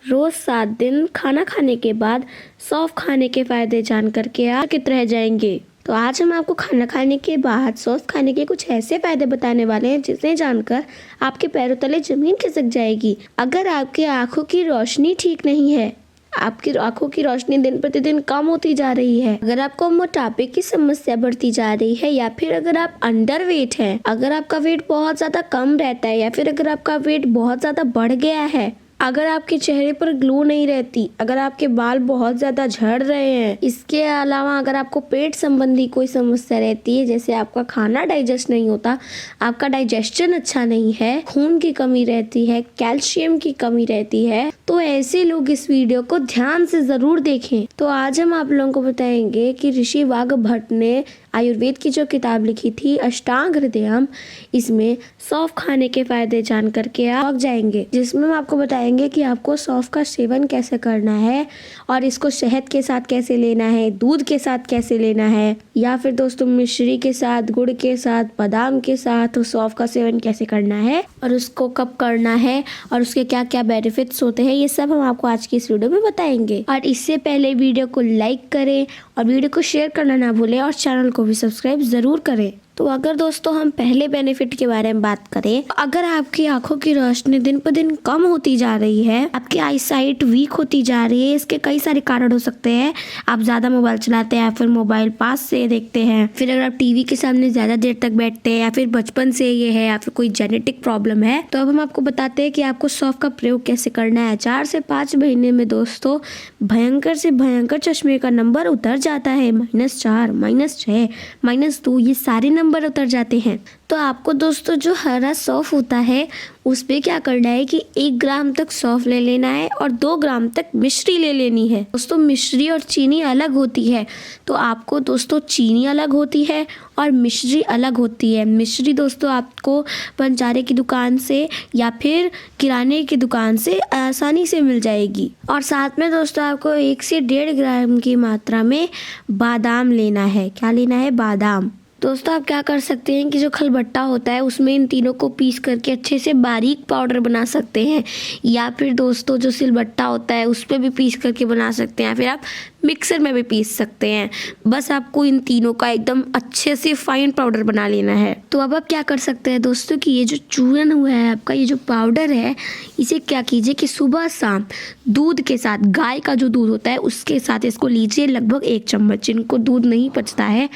रोज 7 दिन खाना खाने के बाद सौंफ खाने के फायदे जानकर के आप चकित रह जाएंगे। तो आज हम आपको खाना खाने के बाद सौंफ खाने के कुछ ऐसे फायदे बताने वाले हैं जिसे जानकर आपके पैरों तले जमीन खिसक जाएगी। अगर आपकी आंखों की रोशनी ठीक नहीं है, आपकी आंखों की रोशनी दिन प्रतिदिन कम होती जा रही है, अगर आपको मोटापे की समस्या बढ़ती जा रही है, या फिर अगर आप अंडर वेट हैं, अगर आपका वेट बहुत ज्यादा कम रहता है, या फिर अगर आपका वेट बहुत ज्यादा बढ़ गया है, अगर आपके चेहरे पर ग्लो नहीं रहती, अगर आपके बाल बहुत ज्यादा झड़ रहे हैं, इसके अलावा अगर आपको पेट संबंधी कोई समस्या रहती है, जैसे आपका खाना डाइजेस्ट नहीं होता, आपका डाइजेशन अच्छा नहीं है, खून की कमी रहती है, कैल्शियम की कमी रहती है, तो ऐसे लोग इस वीडियो को ध्यान से जरूर देखें। तो आज हम आप लोगों को बताएंगे कि ऋषि वाघभट्ट ने आयुर्वेद की जो किताब लिखी थी अष्टांग हृदयम, इसमें सौंफ खाने के फायदे जान करके आप जाएंगे, जिसमें हम आपको बताएंगे कि आपको सौंफ का सेवन कैसे करना है और इसको शहद के साथ कैसे लेना है, दूध के साथ कैसे लेना है, या फिर दोस्तों मिश्री के साथ, गुड़ के साथ, बादाम के साथ सौंफ का सेवन कैसे करना है और उसको कब करना है और उसके क्या क्या बेनिफिट्स होते हैं, ये सब हम आपको आज की इस वीडियो में बताएंगे। और इससे पहले वीडियो को लाइक करें और वीडियो को शेयर करना ना भूलें और चैनल को भी सब्सक्राइब जरूर करें। तो अगर दोस्तों हम पहले बेनिफिट के बारे में बात करें, तो अगर आपकी आंखों की रोशनी दिन पर दिन कम होती जा रही है, आपकी आई साइट वीक होती जा रही है, इसके कई सारे कारण हो सकते हैं। आप ज्यादा मोबाइल चलाते हैं, फिर मोबाइल पास से देखते हैं, फिर अगर आप टीवी के सामने ज्यादा देर तक बैठते हैं, या फिर बचपन से ये है, या फिर कोई जेनेटिक प्रॉब्लम है, तो अब हम आपको बताते हैं कि आपको सौंफ का प्रयोग कैसे करना है। 4 से 5 महीने में दोस्तों भयंकर से भयंकर चश्मे का नंबर उतर जाता है। -4, -6, -2 ये सारे नंबर उतर जाते हैं। तो आपको दोस्तों जो हरा सौंफ होता है उस पे क्या करना है कि 1 ग्राम तक सौंफ ले लेना है और 2 ग्राम तक मिश्री ले लेनी है। दोस्तों मिश्री और चीनी अलग होती है, तो आपको दोस्तों चीनी अलग होती है और मिश्री अलग होती है। मिश्री दोस्तों आपको पंचारे की दुकान से या फिर किराने की दुकान से आसानी से मिल जाएगी। और साथ में दोस्तों आपको 1 से 1.5 ग्राम की मात्रा में बादाम लेना है। क्या लेना है? बादाम। दोस्तों आप क्या कर सकते हैं कि जो खलबट्टा होता है उसमें इन तीनों को पीस करके अच्छे से बारीक पाउडर बना सकते हैं, या फिर दोस्तों जो सिलबट्टा होता है उस पर भी पीस करके बना सकते हैं, फिर आप मिक्सर में भी पीस सकते हैं। बस आपको इन तीनों का एकदम अच्छे से फाइन पाउडर बना लेना है। तो अब आप क्या कर सकते हैं दोस्तों कि ये जो चूरन हुआ है आपका, ये जो पाउडर है, इसे क्या कीजिए कि सुबह शाम दूध के साथ, गाय का जो दूध होता है उसके साथ इसको लीजिए, लगभग 1 चम्मच। जिनको दूध नहीं पचता है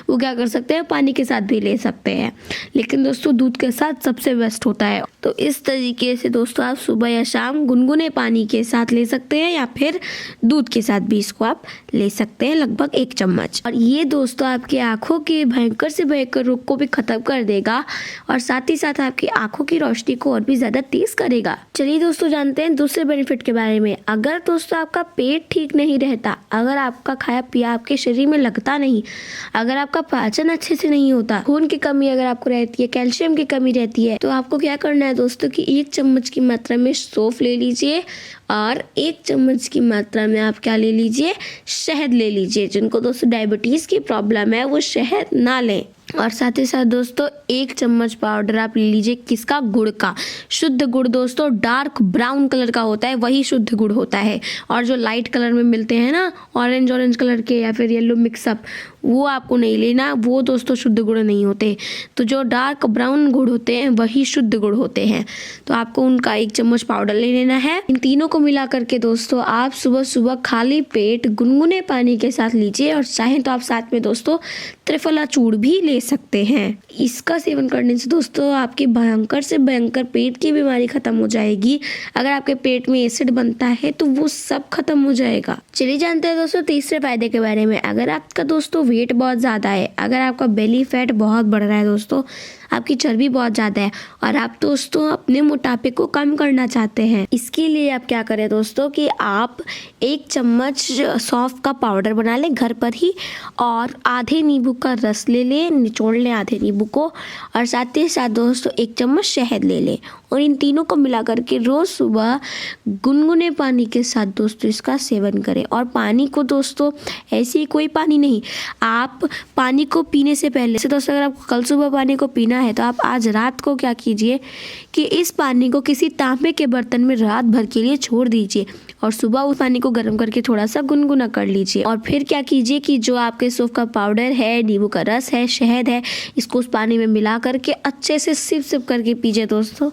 वो क्या कर सकते हैं, पानी के साथ भी ले सकते हैं, लेकिन दोस्तों दूध के साथ सबसे बेस्ट होता है। तो इस तरीके से दोस्तों आप सुबह या शाम गुनगुने पानी के साथ ले सकते हैं, या फिर दूध के साथ भी इसको आप ले सकते हैं, लगभग 1 चम्मच। और ये दोस्तों आपकी आंखों के भयंकर से भयंकर रोग को भी खत्म कर देगा और साथ ही साथ आपकी आंखों की रोशनी को और भी ज्यादा तेज करेगा। चलिए दोस्तों जानते हैं दूसरे बेनिफिट के बारे में। अगर दोस्तों आपका पेट ठीक नहीं रहता, अगर आपका खाया पिया आपके शरीर में लगता नहीं, अगर आपका पाचन अच्छे से नहीं होता, खून की कमी अगर आपको रहती है, कैल्शियम की कमी रहती है, तो आपको क्या करना है दोस्तों कि 1 चम्मच की मात्रा में सौंफ ले लीजिए और 1 चम्मच की मात्रा में आप क्या ले लीजिए, शहद ले लीजिए। जिनको दोस्तों डायबिटीज की प्रॉब्लम है वो शहद ना लें। और साथ ही साथ दोस्तों 1 चम्मच पाउडर आप ले लीजिए, किसका? गुड़ का। शुद्ध गुड़ दोस्तों डार्क ब्राउन कलर का होता है, वही शुद्ध गुड़ होता है। और जो लाइट कलर में मिलते हैं ना, ऑरेंज कलर के या फिर येलो मिक्सअप, वो आपको नहीं लेना, वो दोस्तों शुद्ध गुड़ नहीं होते। तो जो डार्क ब्राउन गुड़ होते हैं वही शुद्ध गुड़ होते हैं। तो आपको उनका 1 चम्मच पाउडर ले लेना है। इन तीनों को मिला करके दोस्तों आप सुबह सुबह खाली पेट गुनगुने पानी के साथ लीजिए, और चाहें तो आप साथ में दोस्तों त्रिफला चूर्ण भी ले सकते हैं। इसका सेवन करने से दोस्तों आपकी भयंकर से भयंकर पेट की बीमारी खत्म हो जाएगी। अगर आपके पेट में एसिड बनता है तो वो सब खत्म हो जाएगा। चलिए जानते हैं दोस्तों तीसरे फायदे के बारे में। अगर आपका दोस्तों वेट बहुत ज्यादा है, अगर आपका बेली फैट बहुत बढ़ रहा है दोस्तों, आपकी चर्बी बहुत ज्यादा है और आप दोस्तों अपने मोटापे को कम करना चाहते हैं, इसके लिए आप क्या करें दोस्तों कि आप 1 चम्मच सौंफ का पाउडर बना लें घर पर ही, और आधे नींबू का रस ले लें, निचोड़ लें आधे नींबू को, और साथ ही साथ दोस्तों 1 चम्मच शहद ले लें। और इन तीनों को मिला करके रोज़ सुबह गुनगुने पानी के साथ दोस्तों इसका सेवन करें। और पानी को दोस्तों ऐसे ही कोई पानी नहीं, आप पानी को पीने से पहले से दोस्तों अगर आपको कल सुबह पानी को पीना है तो आप आज रात को क्या कीजिए कि इस पानी को किसी तांबे के बर्तन में रात भर के लिए छोड़ दीजिए और सुबह उस पानी को गर्म करके थोड़ा सा गुनगुना कर लीजिए। और फिर क्या कीजिए कि जो आपके सौंफ का पाउडर है, नींबू का रस है, शहद है, इसको उस पानी में मिला करके अच्छे से सिप सिप करके पीजिए दोस्तों।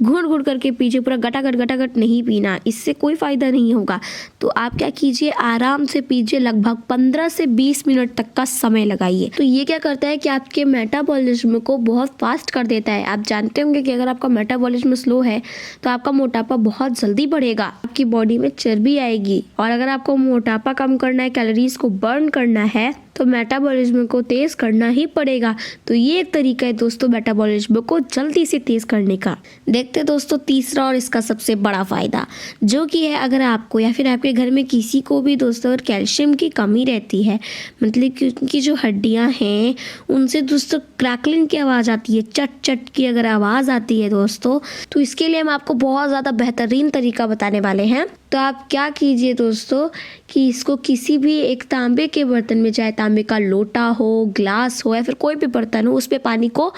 घुट घुट करके पीजिए, पूरा गटागट नहीं पीना, इससे कोई फ़ायदा नहीं होगा। तो आप क्या कीजिए, आराम से पीजिए, लगभग 15 से 20 मिनट तक का समय लगाइए। तो ये क्या करता है कि आपके मेटाबॉलिज्म को बहुत फास्ट कर देता है। आप जानते होंगे कि अगर आपका मेटाबॉलिज्म स्लो है तो आपका मोटापा बहुत जल्दी बढ़ेगा, आपकी बॉडी में चर्बी आएगी। और अगर आपको मोटापा कम करना है, कैलोरीज को बर्न करना है, तो मेटाबॉलिज्म को तेज करना ही पड़ेगा। तो ये एक तरीका है दोस्तों मेटाबॉलिज्म को जल्दी से तेज करने का। देखते हैं दोस्तों तीसरा और इसका सबसे बड़ा फायदा, जो कि है अगर आपको या फिर आपके घर में किसी को भी दोस्तों अगर कैल्शियम की कमी रहती है, मतलब कि उनकी जो हड्डियां हैं उनसे दोस्तों क्रैकलिंग की आवाज़ आती है, चट चट की अगर आवाज़ आती है दोस्तों, तो इसके लिए हम आपको बहुत ज़्यादा बेहतरीन तरीका बताने वाले हैं। तो आप क्या कीजिए दोस्तों कि इसको किसी भी एक तांबे के बर्तन में, चाहे तांबे का लोटा हो, ग्लास हो या फिर कोई भी बर्तन हो, उस पे पानी को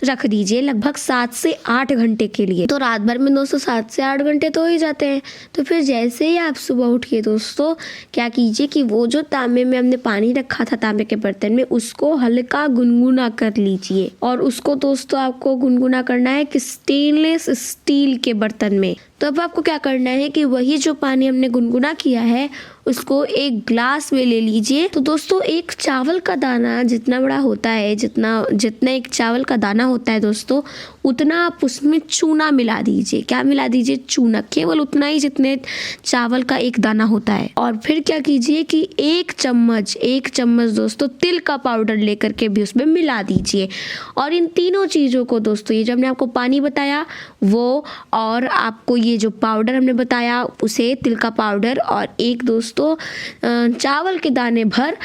रख दीजिए लगभग 7 से 8 घंटे के लिए। तो रात भर में दोस्तों 7 से 8 घंटे तो हो ही जाते हैं। तो फिर जैसे ही आप सुबह उठिए दोस्तों क्या कीजिए कि वो जो तांबे में हमने पानी रखा था तांबे के बर्तन में, उसको हल्का गुनगुना कर लीजिए। और उसको दोस्तों आपको गुनगुना करना है कि स्टेनलेस स्टील के बर्तन में। तो अब आपको क्या करना है कि वही जो पानी हमने गुनगुना किया है उसको एक ग्लास में ले लीजिए। तो दोस्तों एक चावल का दाना जितना बड़ा होता है, जितना एक चावल का दाना होता है दोस्तों, उतना आप उसमें चूना मिला दीजिए। क्या मिला दीजिए? चूना, केवल उतना ही जितने चावल का एक दाना होता है। और फिर क्या कीजिए कि एक चम्मच दोस्तों तिल का पाउडर लेकर के भी उसमें मिला दीजिए। और इन तीनों चीज़ों को दोस्तों, ये जो हमने आपको पानी बताया वो, और आपको ये जो पाउडर हमने बताया उसे, तिल का पाउडर, और एक दोस्तों चावल के दाने भर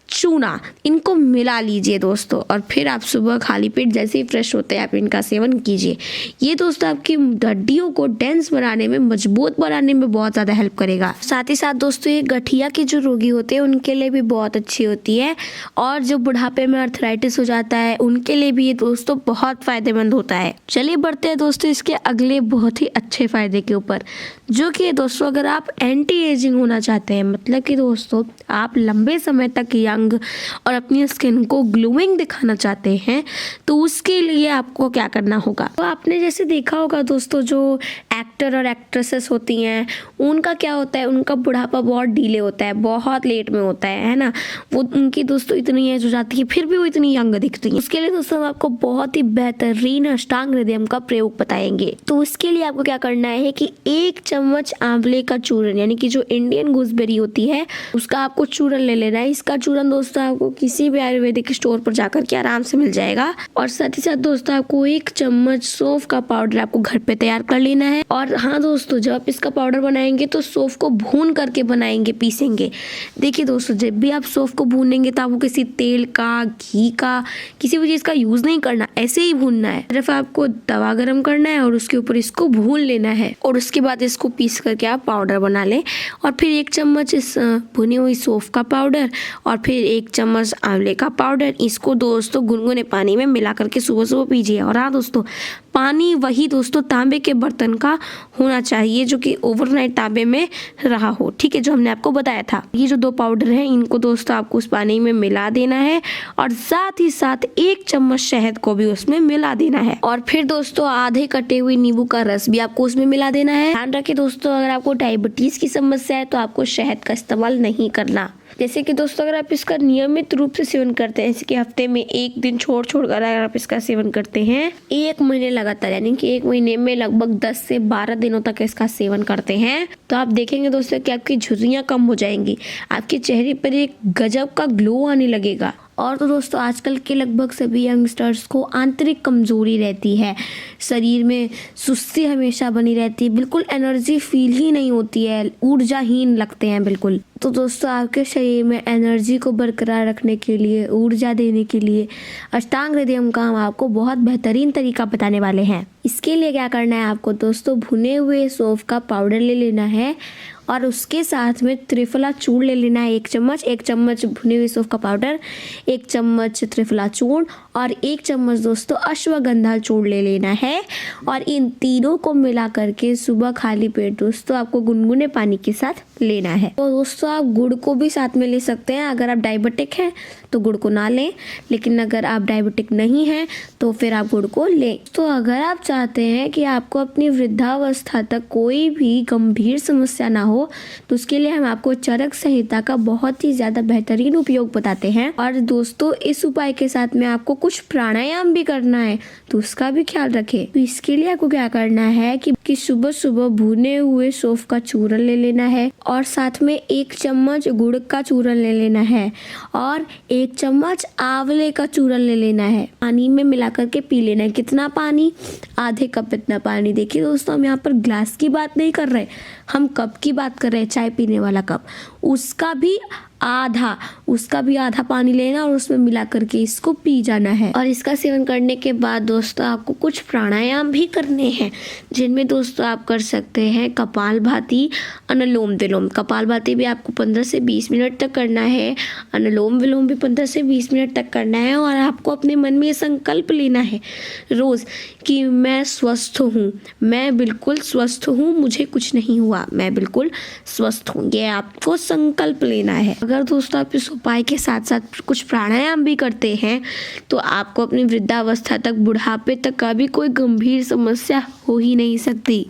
चूना, इनको मिला लीजिए दोस्तों। और फिर आप सुबह खाली पेट जैसे ही फ्रेश होते हैं आप इनका सेवन कीजिए। ये दोस्तों आपकी हड्डियों को डेंस बनाने में, मजबूत बनाने में बहुत ज़्यादा हेल्प करेगा। साथ ही साथ दोस्तों ये गठिया के जो रोगी होते हैं उनके लिए भी बहुत अच्छी होती है, और जो बुढ़ापे में अर्थराइटिस हो जाता है उनके लिए भी ये दोस्तों बहुत फायदेमंद होता है। चलिए बढ़ते हैं दोस्तों इसके अगले बहुत ही अच्छे फायदे के ऊपर, जो कि दोस्तों अगर आप एंटी एजिंग होना चाहते हैं, मतलब कि दोस्तों आप लंबे समय तक यंग और अपनी स्किन को ग्लोइंग दिखाना चाहते हैं, तो उसके लिए आपको क्या करना होगा। तो आपने जैसे देखा होगा दोस्तों जो एक्टर और एक्ट्रेसेस होती हैं उनका क्या होता है, उनका बुढ़ापा बहुत डीले होता है, बहुत लेट में होता है ना। वो उनकी दोस्तों इतनी एज हो जाती है फिर भी वो इतनी यंग दिखती है। उसके लिए दोस्तों हम आपको बहुत ही बेहतरीन अष्टांग हृदयम का प्रयोग बताएंगे। तो उसके लिए आपको क्या करना है कि 1 चम्मच आंवले का चूरन, यानी कि जो इंडियन गूसबेरी होती है उसका आपको चूरन ले लेना है। इसका चूरन दोस्तों आपको किसी भी आयुर्वेदिक स्टोर पर जाकर के आराम से मिल जाएगा। और साथ ही साथ दोस्तों आपको 1 चम्मच सौंफ का पाउडर आपको घर पे तैयार कर लेना है। और हाँ दोस्तों, जब आप इसका पाउडर बनाएंगे तो सौंफ को भून करके बनाएंगे, पीसेंगे। देखिए दोस्तों जब भी आप सौंफ को भूनेंगे तो आपको किसी तेल का, घी का, किसी भी चीज़ का यूज़ नहीं करना, ऐसे ही भूनना है। सिर्फ आपको तवा गरम करना है और उसके ऊपर इसको भून लेना है, और उसके बाद इसको पीस करके आप पाउडर बना लें। और फिर 1 चम्मच इस भुनी हुई सौंफ का पाउडर और फिर 1 चम्मच आंवले का पाउडर, इसको दोस्तों गुनगुने पानी में मिला करके सुबह सुबह पीजिए। और हाँ दोस्तों, पानी वही दोस्तों तांबे के बर्तन का होना चाहिए जो कि ओवरनाइट तांबे में रहा हो, ठीक है, जो हमने आपको बताया था। ये जो 2 पाउडर हैं इनको दोस्तों आपको उस पानी में मिला देना है, और साथ ही साथ 1 चम्मच शहद को भी उसमें मिला देना है। और फिर दोस्तों आधे कटे हुए नींबू का रस भी आपको उसमें मिला देना है। ध्यान रखें दोस्तों, अगर आपको डायबिटीज की समस्या है तो आपको शहद का इस्तेमाल नहीं करना। जैसे कि दोस्तों अगर आप इसका नियमित रूप से सेवन करते हैं, जैसे कि हफ्ते में 1 दिन छोड़ कर अगर आप इसका सेवन करते हैं 1 महीने लगातार, यानी कि 1 महीने में लगभग 10 से 12 दिनों तक इसका सेवन करते हैं, तो आप देखेंगे दोस्तों कि आपकी झुर्रियाँ कम हो जाएंगी, आपके चेहरे पर एक गजब का ग्लो आने लगेगा। और तो दोस्तों आजकल के लगभग सभी यंगस्टर्स को आंतरिक कमजोरी रहती है, शरीर में सुस्ती हमेशा बनी रहती है, बिल्कुल एनर्जी फील ही नहीं होती है, ऊर्जाहीन लगते हैं बिल्कुल। तो दोस्तों आपके शरीर में एनर्जी को बरकरार रखने के लिए, ऊर्जा देने के लिए अष्टांग हृदयम का हम आपको बहुत बेहतरीन तरीका बताने वाले हैं। इसके लिए क्या करना है आपको दोस्तों, भुने हुए सौंफ का पाउडर ले लेना है और उसके साथ में त्रिफला चूर्ण ले लेना है 1 चम्मच भुने हुए सौंफ का पाउडर, 1 चम्मच त्रिफला चूर्ण और 1 चम्मच दोस्तों अश्वगंधा चूर्ण ले लेना है। और इन तीनों को मिला करके सुबह खाली पेट दोस्तों आपको गुनगुने पानी के साथ लेना है। तो दोस्तों आप गुड़ को भी साथ में ले सकते हैं, अगर आप डायबिटिक हैं तो गुड़ को ना लें, लेकिन अगर आप डायबिटिक नहीं हैं तो फिर आप गुड़ को लें। तो अगर आप चाहते हैं कि आपको अपनी वृद्धावस्था तक कोई भी गंभीर समस्या ना हो, तो उसके लिए हम आपको चरक संहिता का बहुत ही ज़्यादा बेहतरीन उपयोग बताते हैं। और दोस्तों इस उपाय के साथ में आपको कुछ प्राणायाम भी करना है, तो उसका भी ख्याल रखें। तो इसके लिए आपको क्या करना है कि सुबह सुबह भुने हुए सौंफ का चूर्ण ले लेना है और साथ में 1 चम्मच गुड़ का चूर्ण ले लेना है और 1 चम्मच आंवले का चूर्ण ले लेना है। पानी में मिला करके पी लेना है। कितना पानी? आधे कप इतना पानी। देखिए दोस्तों हम यहाँ पर ग्लास की बात नहीं कर रहे, हम कप की बात कर रहे हैं, चाय पीने वाला कप, उसका भी आधा पानी लेना और उसमें मिला करके इसको पी जाना है। और इसका सेवन करने के बाद दोस्तों आपको कुछ प्राणायाम भी करने हैं, जिनमें दोस्तों आप कर सकते हैं कपालभाति, अनुलोम विलोम। कपालभाति भी आपको 15 से 20 मिनट तक करना है, अनुलोम विलोम भी 15 से 20 मिनट तक करना है। और आपको अपने मन में ये संकल्प लेना है रोज़ कि मैं स्वस्थ हूँ, मैं बिल्कुल स्वस्थ हूँ, मुझे कुछ नहीं हुआ, मैं बिल्कुल स्वस्थ हूँ। ये आपको संकल्प लेना है। अगर दोस्तों आप इस उपाय के साथ साथ कुछ प्राणायाम भी करते हैं तो आपको अपनी वृद्धावस्था तक, बुढ़ापे तक कभी कोई गंभीर समस्या हो ही नहीं सकती।